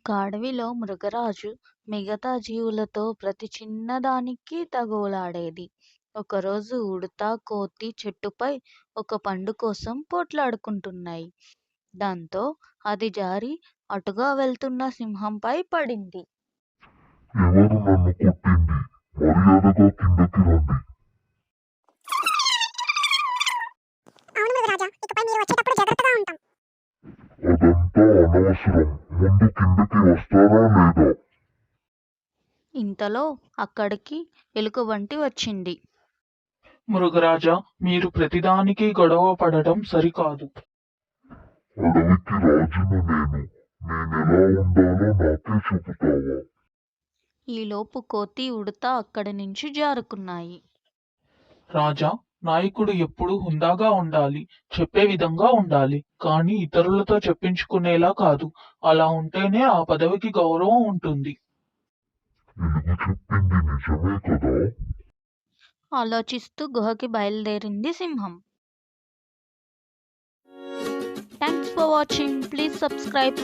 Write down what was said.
ఒక అడవిలో మృగరాజు మిగతా జీవులతో ప్రతి చిన్నదానికి తగువలాడేది. ఒకరోజు ఉడుత, కోతి చెట్టుపై ఒక పండు కోసం పోట్లాడుకుంటున్నాయి. దాంతో అది జారి అటుగా వెళ్తున్న సింహంపై పడింది. ఎవరు నన్ను కొట్టింది? మర్యాదగా కిందకి రండి. అవును మృగరాజా, ఇకపై మీరు వచ్చేటప్పుడు జాగ్రత్తగా ఉంటాం. అదంతా అనవసరం. ముందు కిందకి వస్తారా లేదా? ఇంతలో అక్కడికి ఎలుగుబంటి వచ్చింది. మృగరాజా, మీరు ప్రతిదానికి గొడవ పడటం సరికాదు. అడవికి రాజును నేను. నేనెలా ఉండాలో నాకే చెబుతావా? ఈలోపు కోతి, ఉడుత అక్కడి నుంచి జారుకున్నాయి. రాజా, నాయకుడు ఎప్పుడూ హుందాగా ఉండాలి, చెప్పే విధంగా ఉండాలి, కానీ ఇతరులతో చెప్పించుకునేలా కాదు. అలా ఉంటేనే ఆ పదవికి గౌరవం ఉంటుంది. ఎలుగు చెప్పింది నిజమే కదా? ఆలోచిస్తూ గుహకి బయలుదేరింది సింహం. Thanks for watching. Please subscribe.